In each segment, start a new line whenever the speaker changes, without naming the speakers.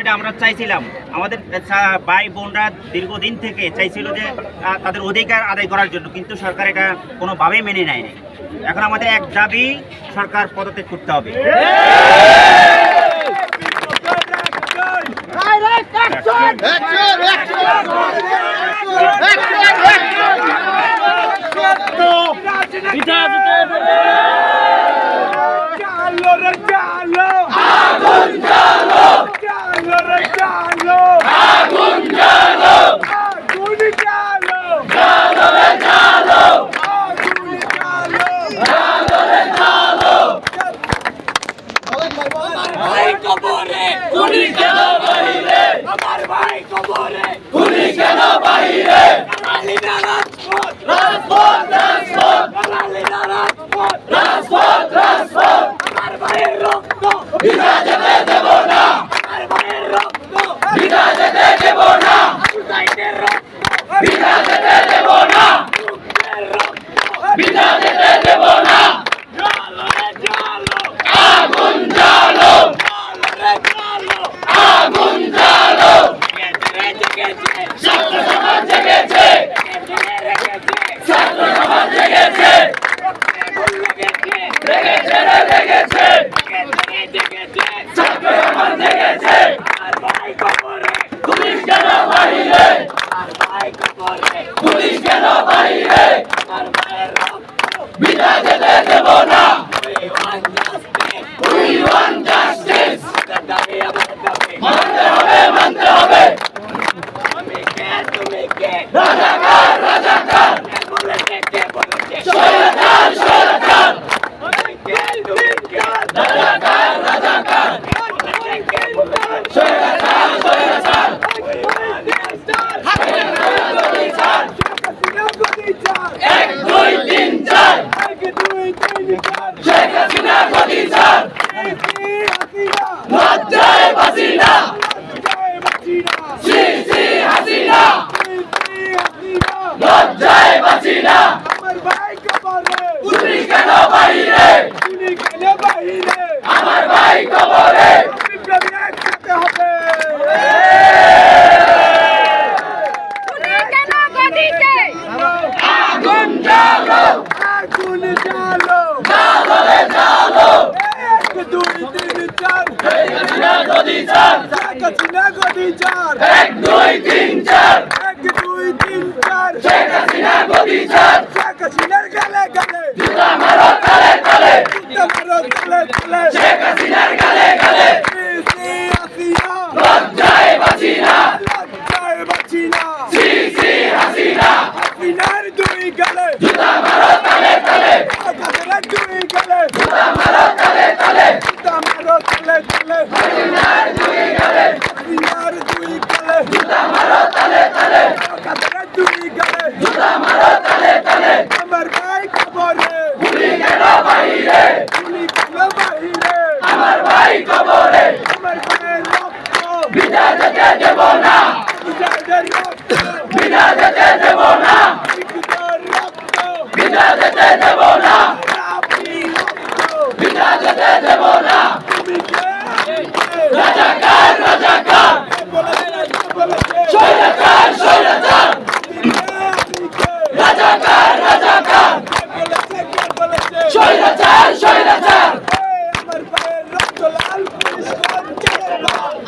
দাবিটা আমরা চাইছিলাম, আমাদের ভাই বোনরা দীর্ঘদিন থেকে চাইছিল যে তাদের অধিকার আদায় করার জন্য, কিন্তু সরকার এটা কোনোভাবেই মেনে নেয়নি। এখন আমাদের এক দাবি, সরকার পদত্যাগ করতে হবে।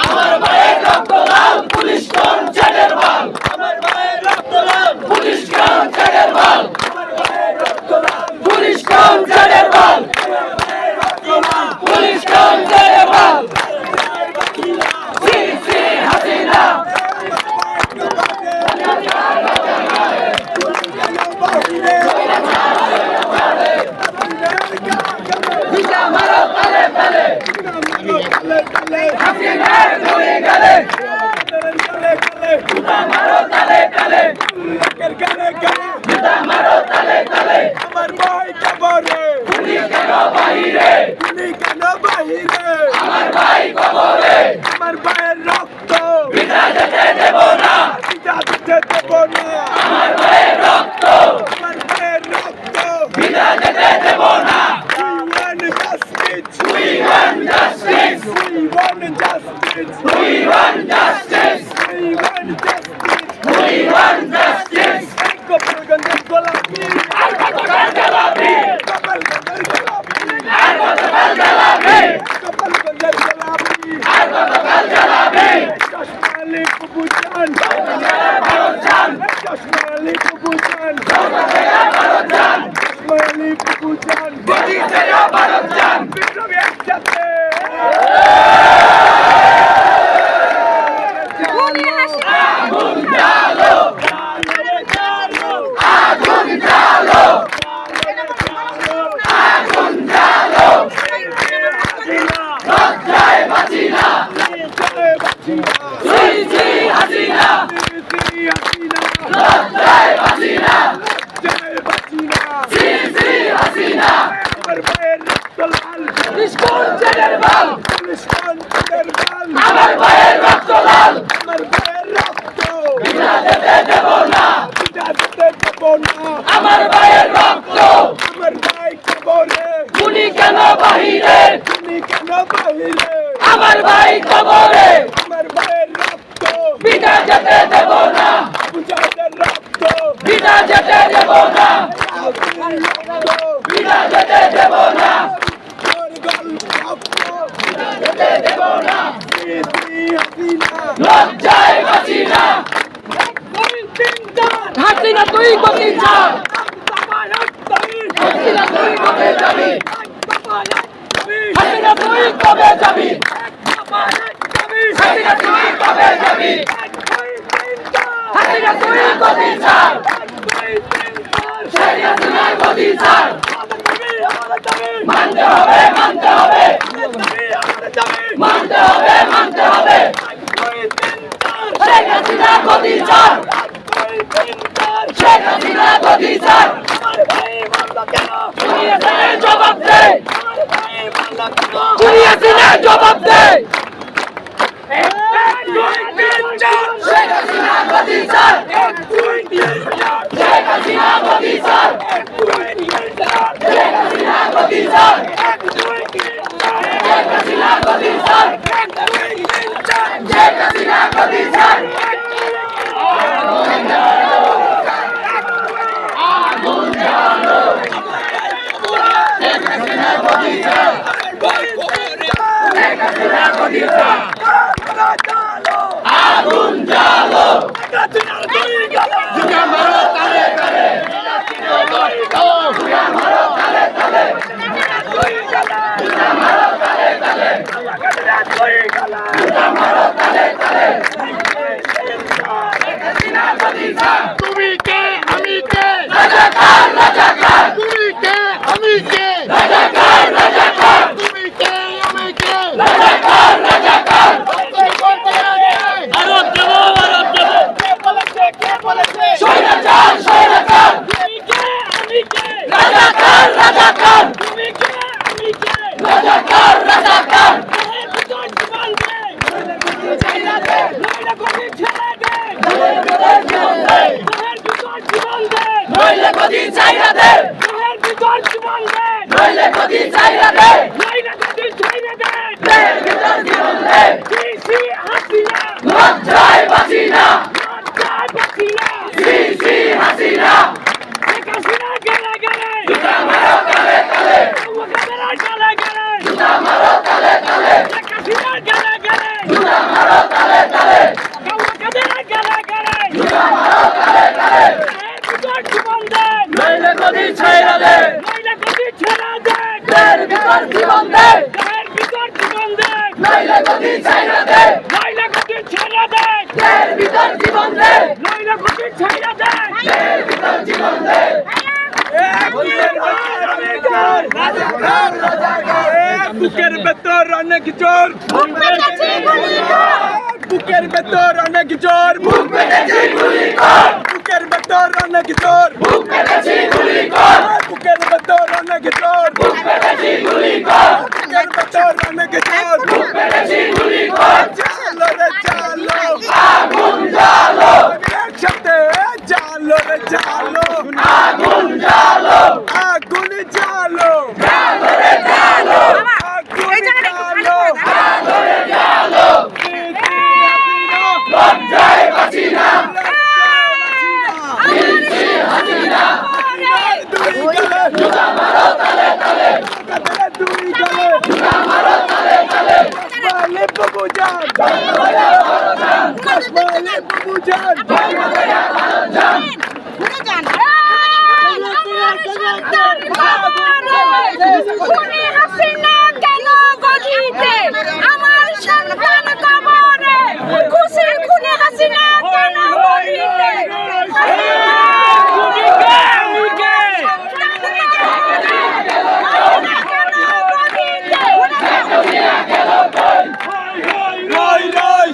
আমার ভাইয়ের রক্ত লাল, পুলিশ কোন ছেলের বাল। আমার ভাইয়ের রক্ত লাল। want justice. We want justice. We want justice. গোপালগঞ্জের গোলাপি আর কতকাল জ্বালাবি গোপালগঞ্জের গোলাপি আর কতকাল জ্বালাবি গোপালগঞ্জের গোলাপি আর কতকাল জ্বালাবি চশমা আলী কুবুজান ভারত জান চশমা আলী কুবুজান ভারত জান চশমা আলী কুবুজান গদি ছেড়ে ভারত জান বিপ্লবী একসাথে আগুন জ্বালো আগুন জ্বালো আগুন জ্বালো লজ্জায় বাঁচি না শ্রী শ্রী হাসিনা লজ্জায় বাঁচি না শ্রী শ্রী হাসিনা আমার ভাইয়ের রক্ত লাল পুলিশগঞ্জ জেলের বাল আমার ভাইয়ের রক্ত লাল আমার ভাইয়ের রক্ত বিনা যেতে দেব না আমার ভাইয়ের রক্ত আমার ভাই কবরে তুমি কেন বাহিরে তুমি কেন বাহিরে আমার ভাই কবরে আমার ভাইয়ের রক্ত বিনা যেতে দেব না মুজাহিদের রক্ত বিনা যেতে দেব না বিনা যেতে দেব না যেতে দেব না লজ্জায় বাঁচি না হাসিনা তুই গতি চার হাসিনা তুই কবে যাবি হাসিনা তুই কবে যাবি হাসিনা তুই কবে যাবি হাসিনা তুই গতি চার হাসিনা গতি চার মানতে হবে মানতে হবে মানতে হবে মানতে হবে শেখ হাসিনা গতি চার শেখ হাসিনা গতি চার জবাব দে জবাব দে শেখ হাসিনা গতি চার শেখ হাসিনা গতি চার শেখ হাসিনা গতি চার শেখ হাসিনা গতি চার শেখ হাসিনা গতি চার আগুন জ্বালো শেখ হাসিনা গতি চার শেখ হাসিনা গতি চার আগুন জ্বালো জুতা মারো তালে তালে জুতা মারো তালে তালে জুতা মারো তালে তালে জুতা মারো তালে তালে
তুমি কে আমি কে
রাজাকার রাজাকার
তুমি কে আমি কে
রাজাকার রাজাকার
তুমি কে আমি কে
রাজাকার রাজাকার
ভারত দেব ভারত দেব
স্বৈরাচার স্বৈরাচার রাজাকার রাজাকার রাজাকার রাজাকার নইলে গদি চাইরা দে নইলে গদি চাইরা দে দেহের ভিতর জীবন দে লজ্জায় বাঁচি না শ্রী শ্রী হাসিনা জুতা মারো তালে তালে জুতা মারো তালে তালে জুতা মারো তালে তালে জুতা মারো তালে তালে নইলে গদি ছাইরা দে দেহের ভিতর জীবন দে নইলে গদি ছাইরা দে দেহের ভিতর জীবন দে দেহের ভিতর জীবন দে
বুকের ভেতর অনেক জোর বুকের ভেতর অনেক জোর
বুক পেটেছি গুলি কর
বুকের ভেতর অনেক জোর
বুক পেটেছি গুলি কর
বুকের ভেতর অনেক জোর
বুক পেটেছি গুলি কর
বুকের ভেতর অনেক জোর
বুক পেটেছি গুলি কর
চালো রে চালো
আগুন জ্বালো
একসাথে চালো রে চালো
আগুন জ্বালো
আগুন জ্বালো
জ্বালো রে জ্বালো
আগুন জ্বালো
জ্বালো রে জ্বালো
কসমালে বাবুজান
ঘুরে যান খুনি হাসিনা কেন গদিতে আমার সন্তান কবরে খুশি খুনি হাসিনা কেন গদিতে
রই রই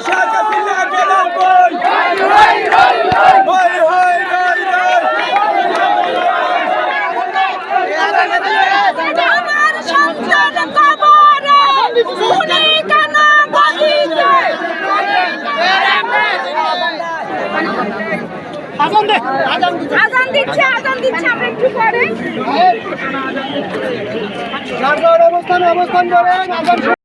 শাখা পিলা গেল কই হই হই রই রই
আমার সন্তান কবরে খুনি কেন গদিতে আজান দিচ্ছে আমরা একটু পরে
অবস্থান করেন